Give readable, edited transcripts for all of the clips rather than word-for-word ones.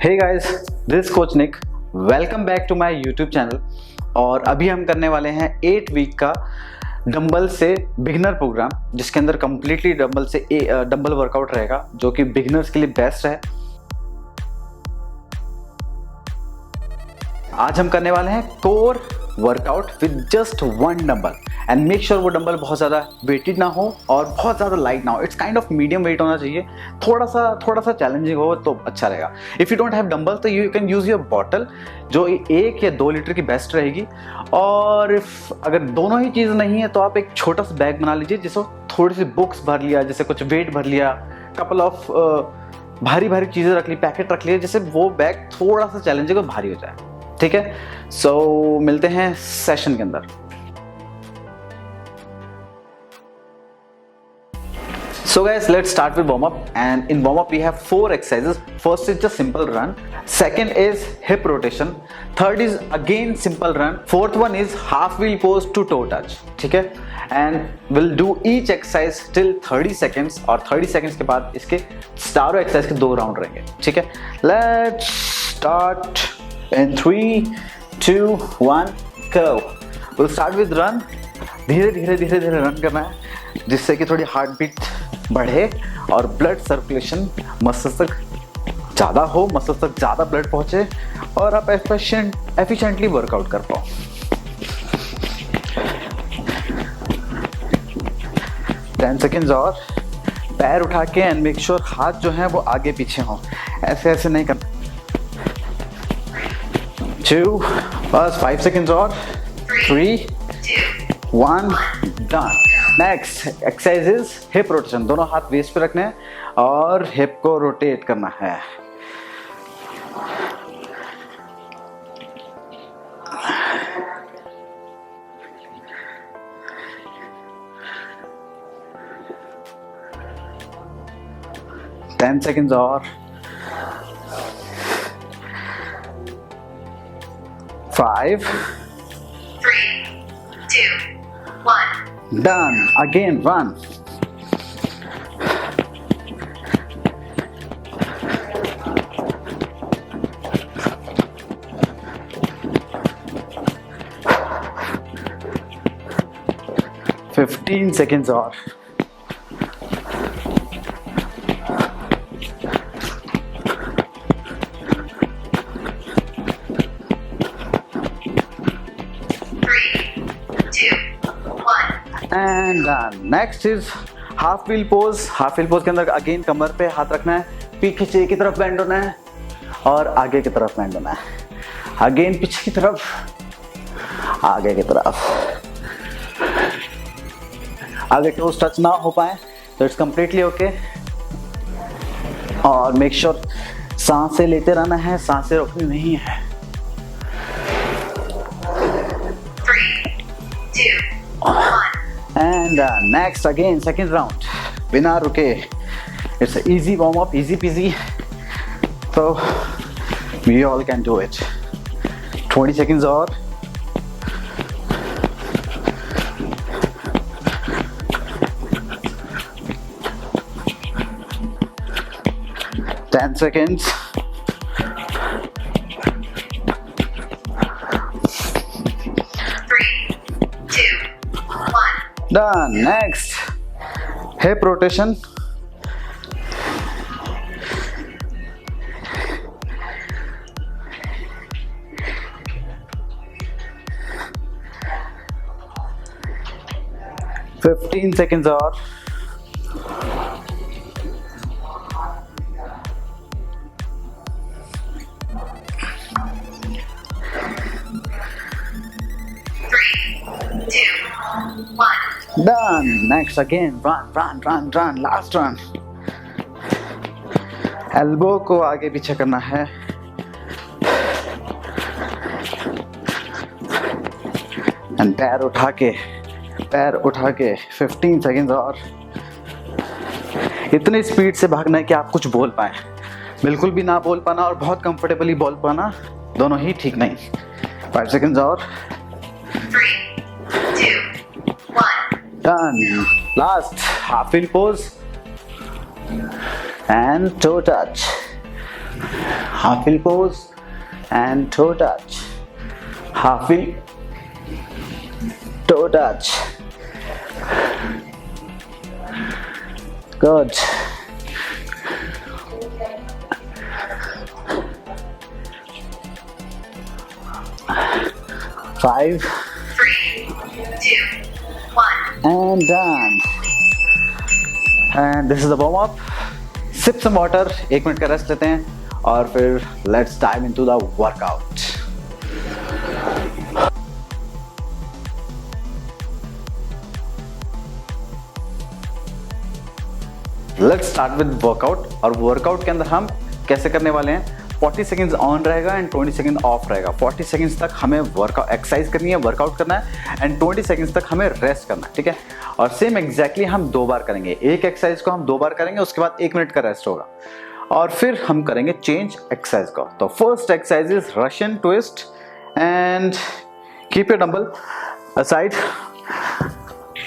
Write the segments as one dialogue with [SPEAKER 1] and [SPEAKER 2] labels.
[SPEAKER 1] Hey guys, this coach Nick, welcome back to my YouTube channel. और अभी हम करने वाले हैं 8 वीक का डंबल से बिगिनर प्रोग्राम, जिसके अंदर कम्प्लीटली डंबल वर्कआउट रहेगा जो कि बिगिनर्स के लिए बेस्ट है। आज हम करने वाले हैं core workout with just one dumbbell and make sure वो डंबल बहुत ज़्यादा वेटेड ना हो और बहुत ज़्यादा लाइट ना हो। It's kind of medium weight होना चाहिए, थोड़ा सा चैलेंजिंग हो तो अच्छा रहेगा। If you don't have dumbbell तो you can use your bottle, जो 1 या 2 लीटर की बेस्ट रहेगी। और अगर दोनों ही चीज़ नहीं है तो आप एक छोटा सा बैग बना लीजिए, जिसमें थोड़ी सी बुक्स भर लिया, जैसे कुछ वेट भर लिया, कपल ऑफ भारी भारी चीज़ें रख ली, पैकेट रख लिया, जिससे वो बैग थोड़ा सा चैलेंजिंग और भारी हो जाए। ठीक है, सो मिलते हैं सेशन के अंदर। So guys, let's start with warm up, and in warm up we have 4 exercises. First is just simple run, second is hip rotation, third is again simple run, fourth one is half wheel pose to toe touch. ठीक है, and we'll do each exercise till 30 seconds और 30 seconds के बाद इसके स्टारो exercise के 2 round रहेंगे। ठीक है, let's start in 3, 2, 1, go. We'll start with run. धीरे धीरे रन करना है, जिससे कि थोड़ी हार्ट बीट बढ़े और ब्लड सर्कुलेशन मसल्स तक ज़्यादा हो, मसल्स तक ज़्यादा ब्लड पहुँचे और आप एफिशिएंटली वर्कआउट कर पाओ। टेन सेकेंड्स और पैर उठा के एंड मेक श्योर हाथ जो हैं वो आगे पीछे हों, ऐसे नहीं करना। 2, बस 5 सेकेंड्स और 3, 1, done. Next exercise is hip rotation. दोनों हाथ वेस्ट पे रखने हैं और हिप को रोटेट करना है। टेन सेकेंड्स और 5,
[SPEAKER 2] 3, 2, 1.
[SPEAKER 1] Done. Again, run. Fifteen seconds or
[SPEAKER 2] 3, 2, 1.
[SPEAKER 1] and done. Next is half wheel pose. Half wheel pose के अंदर अगेन कमर पे हाथ रखना है, पीछे की तरफ बैंड होना है और आगे की तरफ बैंड होना है। अगेन पीछे की तरफ, आगे की तरफ। अगर टोस टच ना हो पाए तो इट्स कम्प्लीटली ओके। और मेक श्योर सांसें लेते रहना है, सांसें रोकनी नहीं है।
[SPEAKER 2] 3, 2, 1.
[SPEAKER 1] And next again second round, बिना रुके। It's an easy warm up, easy peasy. So we all can do it. 20 seconds और 10 seconds.
[SPEAKER 2] 3, 2, 1.
[SPEAKER 1] Done. Next, hip rotation. Fifteen seconds और
[SPEAKER 2] 3, 2, 1.
[SPEAKER 1] done. Next again, run. Last run. Elbow को आगे पीछे करना है। And पैर उठा के 15 सेकेंड्स और इतनी स्पीड से भागना है कि आप कुछ बोल पाए, बिल्कुल भी ना बोल पाना और बहुत कंफर्टेबली बोल पाना, दोनों ही ठीक नहीं। 5 सेकेंड्स और
[SPEAKER 2] 3, 2, 1.
[SPEAKER 1] Done. Last half wheel pose and toe touch. half wheel pose and toe touch, half wheel, toe touch. Good. Five.
[SPEAKER 2] 3, 2, 1.
[SPEAKER 1] And done. And this is the warm up. Sip some water. 1 minute का rest लेते हैं और फिर let's dive into the workout. Let's start with workout. और workout के अंदर हम कैसे करने वाले हैं, 40 सेकेंड्स ऑन रहेगा एंड 20 सेकेंड ऑफ रहेगा. 40 सेकेंड्स तक हमें वर्कआउट एक्सरसाइज करनी है, वर्कआउट करना है एंड 20 सेकेंड्स तक हमें रेस्ट करना है. ठीक है. और सेम एग्जैक्टली हम 2 बार करेंगे. एक एक्सरसाइज को हम 2 बार करेंगे, उसके बाद 1 मिनट का रेस्ट होगा और फिर हम करेंगे चेंज एक्सरसाइज को. तो first exercise is Russian twist and keep your dumbbell aside.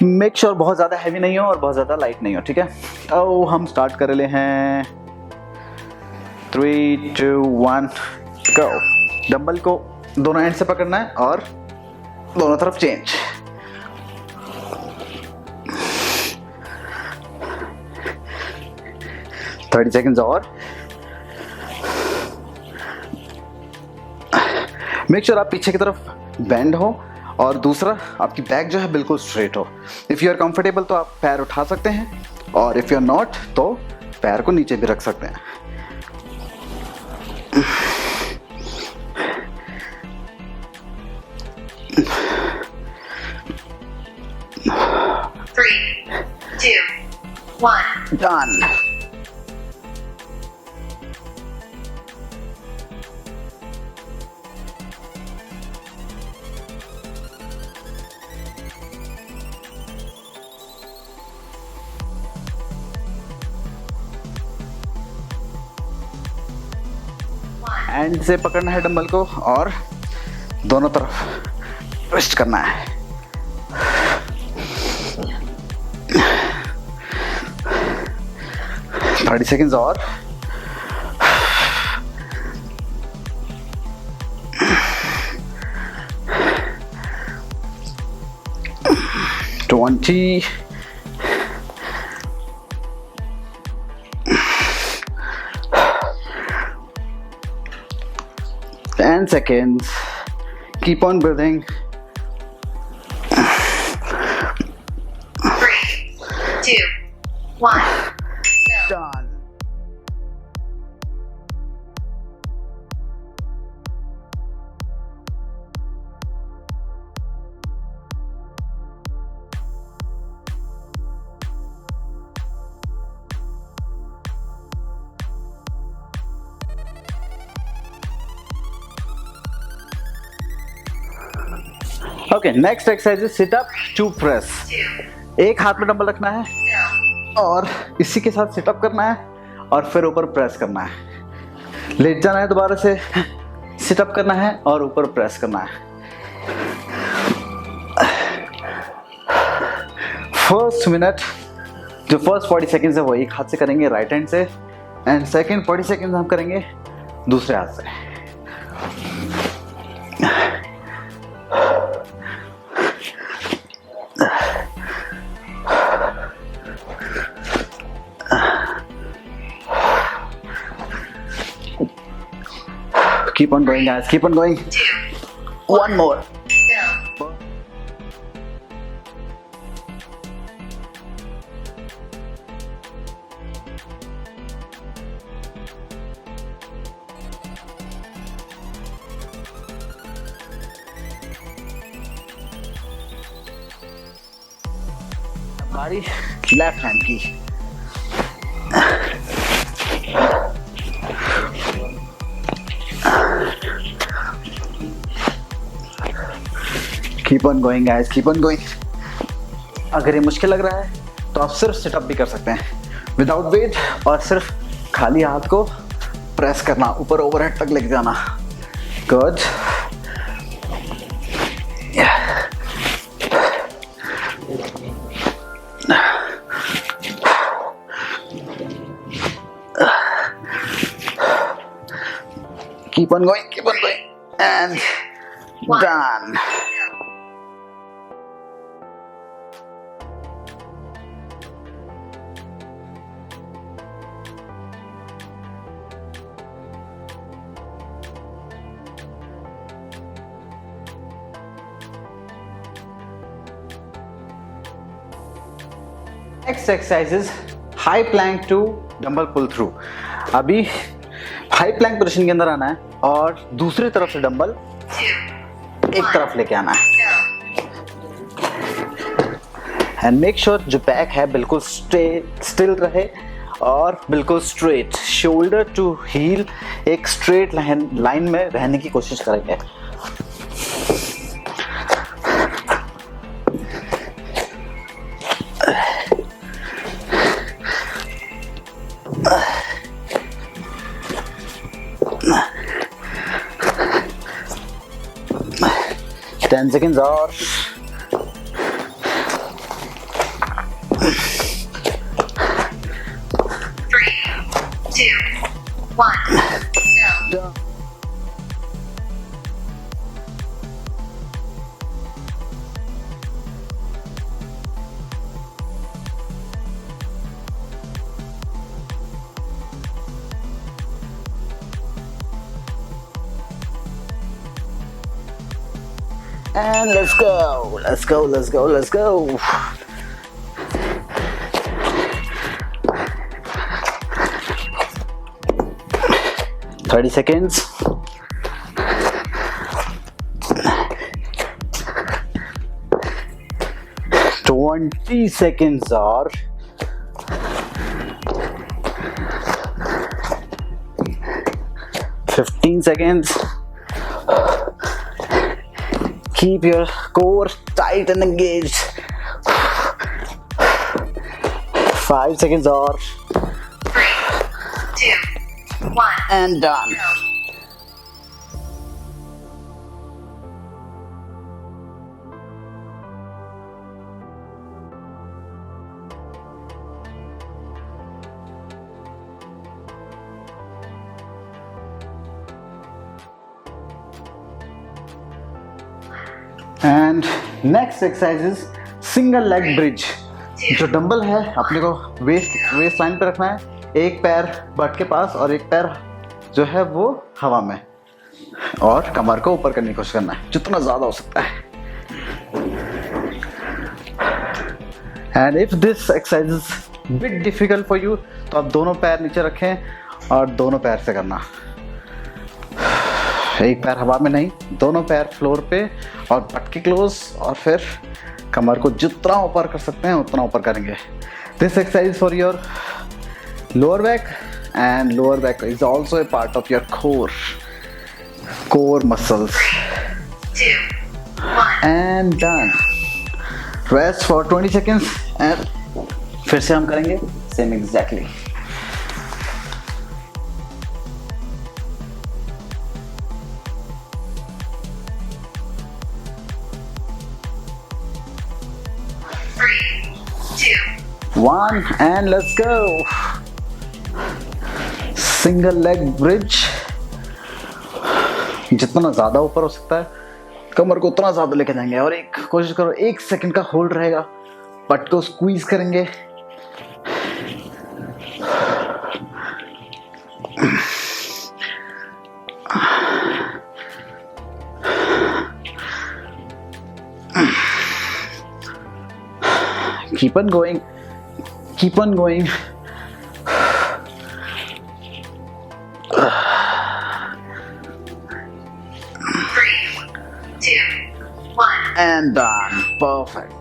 [SPEAKER 1] Make sure बहुत ज़्यादा हैवी नहीं हो और बहुत ज़्यादा लाइट नहीं हो. ठीक है. तो हम स्टार्ट कर रहे हैं. 3, 2, 1 गो. डंबल को दोनों एंड से पकड़ना है और दोनों तरफ चेंज. थर्टी सेकेंड्स और. मेक श्योर आप पीछे की तरफ बेंड हो और दूसरा आपकी बैक जो है बिल्कुल स्ट्रेट हो. इफ़ यू आर कंफर्टेबल तो आप पैर उठा सकते हैं और इफ़ यू आर नॉट तो पैर को नीचे भी रख सकते हैं.
[SPEAKER 2] Three, 2, 1.
[SPEAKER 1] Done. एंड से पकड़ना है डंबल को और दोनों तरफ ट्विस्ट करना है. थर्टी सेकेंड्स और. Twenty. 10 seconds. Keep on breathing.
[SPEAKER 2] 3, 2, 1. Go.
[SPEAKER 1] Done. Okay, next exercise is sit up to press.
[SPEAKER 2] 2,
[SPEAKER 1] एक हाथ में डंबल रखना है
[SPEAKER 2] go.
[SPEAKER 1] और इसी के साथ सिटअप करना है और फिर ऊपर प्रेस करना है. लेट जाना है, दोबारा से सिटअप करना है और ऊपर प्रेस करना है. फर्स्ट मिनट जो फर्स्ट 40 सेकेंड्स है वो एक हाथ से करेंगे राइट हैंड से एंड सेकेंड 40 सेकेंड्स हम करेंगे दूसरे हाथ से. Keep on going, guys. Keep on going.
[SPEAKER 2] 2,
[SPEAKER 1] One more.
[SPEAKER 2] go.
[SPEAKER 1] बारी लेफ्ट हैंड की. Keep on going, guys. Keep on going. अगर ये मुश्किल लग रहा है तो आप सिर्फ सिटअप भी कर सकते हैं विदाउट वेट और सिर्फ खाली हाथ को प्रेस करना, ऊपर ओवरहेड तक लेके जाना. Good. Keep on going, and done. Next exercise is high plank to dumbbell pull through. अभी हाई प्लैंक पोजीशन के अंदर आना है और दूसरी तरफ से डंबल एक तरफ लेके आना है एंड मेक श्योर जो बैक है बिल्कुल स्टिल रहे और बिल्कुल स्ट्रेट, शोल्डर टू हील एक स्ट्रेट लाइन में रहने की कोशिश करेंगे. Ten seconds or
[SPEAKER 2] 3, 2, 1, go.
[SPEAKER 1] and let's go. 30 seconds. 20 seconds or 15 seconds. Keep your core tight and engaged. 5 seconds or
[SPEAKER 2] 3, 2, 1,
[SPEAKER 1] and done.
[SPEAKER 2] go.
[SPEAKER 1] And next exercise is single leg bridge. जो dumbbell है अपने को waste line पे रखना है, एक पैर but के पास और एक पैर जो है वो हवा में, और कमर को ऊपर करने की कोशिश करना है जितना ज्यादा हो सकता है. And if this exercise is bit difficult for you तो आप दोनों पैर नीचे रखें और दोनों पैर से करना. एक पैर हवा में नहीं, दोनों पैर फ्लोर पे और बट के क्लोज, और फिर कमर को जितना ऊपर कर सकते हैं उतना ऊपर करेंगे. This exercise for your lower back, and lower back is also a part of your core muscles.
[SPEAKER 2] 2, 1.
[SPEAKER 1] And done. Rest for 20 seconds and फिर से हम करेंगे same exactly. One and let's go. Single leg bridge. जितना ज्यादा ऊपर हो सकता है कमर को उतना ज्यादा लेके जाएंगे, और एक कोशिश करो 1 सेकंड का होल्ड रहेगा, पट को स्क्वीज करेंगे. Keep on going.
[SPEAKER 2] 3, 2, 1.
[SPEAKER 1] And done. Perfect.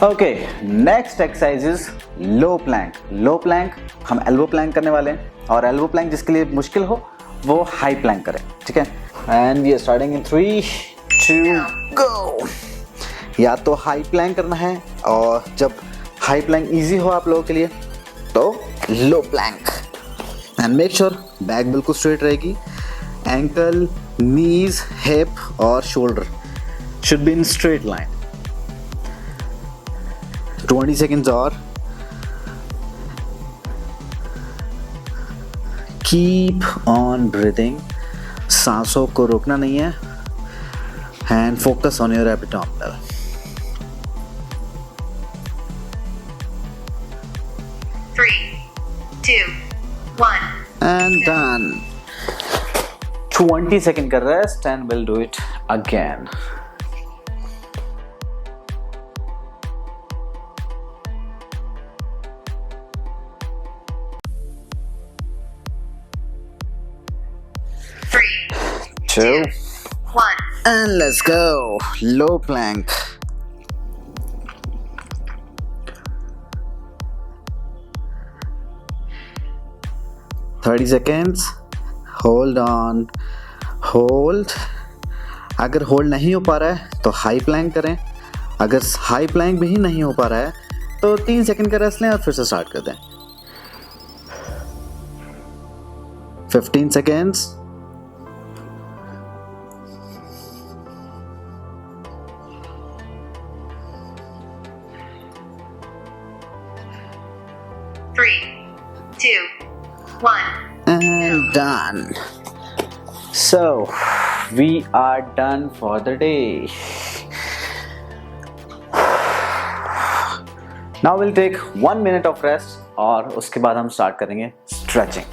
[SPEAKER 1] Okay, next exercise is low plank. Low plank हम एल्बो प्लैंक करने वाले हैं, और एल्बो प्लैंक जिसके लिए मुश्किल हो वो हाई प्लैंक करें, ठीक है. And we are starting in 3, 2, go. या तो हाई प्लैंक करना है, और जब हाई प्लैंक इजी हो आप लोगों के लिए तो low plank. And make sure back बिल्कुल स्ट्रेट रहेगी. एंकल, नीज, हिप और shoulder should be in straight line. 20 seconds और. Keep on breathing. सांसों को रोकना नहीं है. And focus on your abdominal.
[SPEAKER 2] 3, 2, 1.
[SPEAKER 1] And done. 20 second का rest and we'll do it again.
[SPEAKER 2] Three,
[SPEAKER 1] 2
[SPEAKER 2] 1.
[SPEAKER 1] and let's go. Low plank. Thirty seconds. Hold on. Hold. अगर hold नहीं हो पा रहा है तो हाई प्लैंक करें. अगर हाई प्लैंक भी नहीं हो पा रहा है तो 3 सेकंड का रेस्ट लें और फिर से स्टार्ट कर दें. 15 seconds.
[SPEAKER 2] Three, 2, 1.
[SPEAKER 1] And done. So we are done for the day. Now we'll take 1 minute of rest और उसके बाद हम स्टार्ट करेंगे stretching.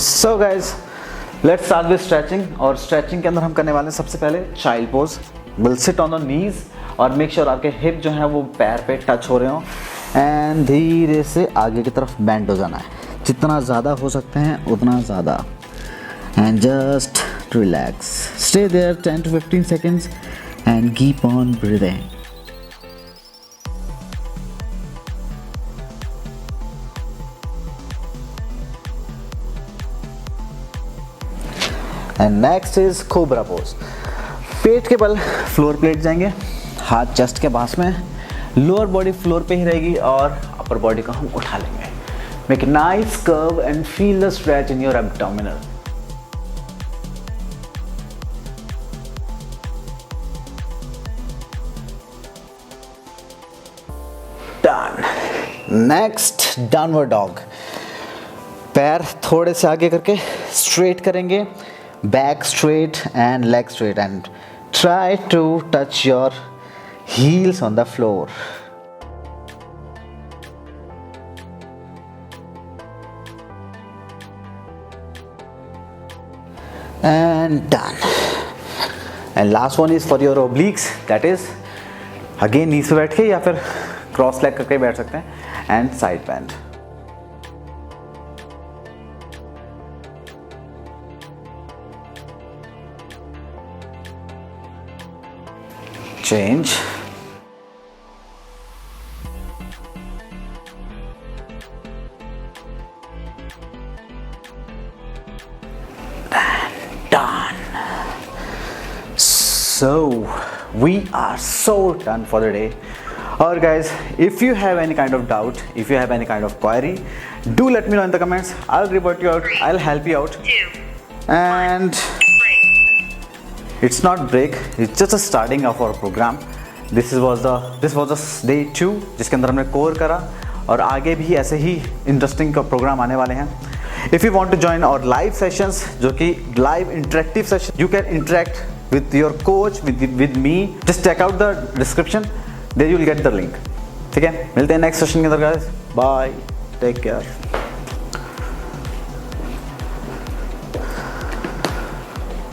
[SPEAKER 1] So guys, let's start with stretching. और stretching के अंदर हम करने वाले हैं सबसे पहले child pose. We'll sit on the knees और मेक श्योर आपके हिप जो है वो पैर पे टच हो रहे हो. एंड धीरे से आगे की तरफ बेंड हो जाना है. जितना ज़्यादा हो सकते हैं उतना ज़्यादा. And just relax. Stay there 10 to 15 seconds and keep on breathing. And next is cobra pose. पेट के बल फ्लोर पे लेट जाएंगे. हाथ चेस्ट के पास में. लोअर बॉडी फ्लोर पे ही रहेगी और अपर बॉडी को हम उठा लेंगे. Make nice curve and feel the stretch in your abdominal. Done. Next downward dog. पैर थोड़े से आगे करके स्ट्रेट करेंगे. Back straight and leg straight and try to touch your heels on the floor. And done. And last one is for your obliques. That is again knees पे बैठ के या फिर क्रॉस लेग करके बैठ सकते हैं. And side bend. Change. And done. So we are so done for the day. Or guys, if you have any kind of doubt, if you have any kind of query, do let me know in the comments. I'll revert you out. I'll help you out.
[SPEAKER 2] 2,
[SPEAKER 1] And it's not break, it's just a starting of our program. This was the day 2 जिसके अंदर हमने core करा और आगे भी ऐसे ही interesting का programme आने वाले हैं. If you want to join our live sessions जो कि live interactive session, you can interact with your coach, with me. Just check out the description, there you will get the link. ठीक है, मिलते हैं next session के अंदर guys. Bye, take care.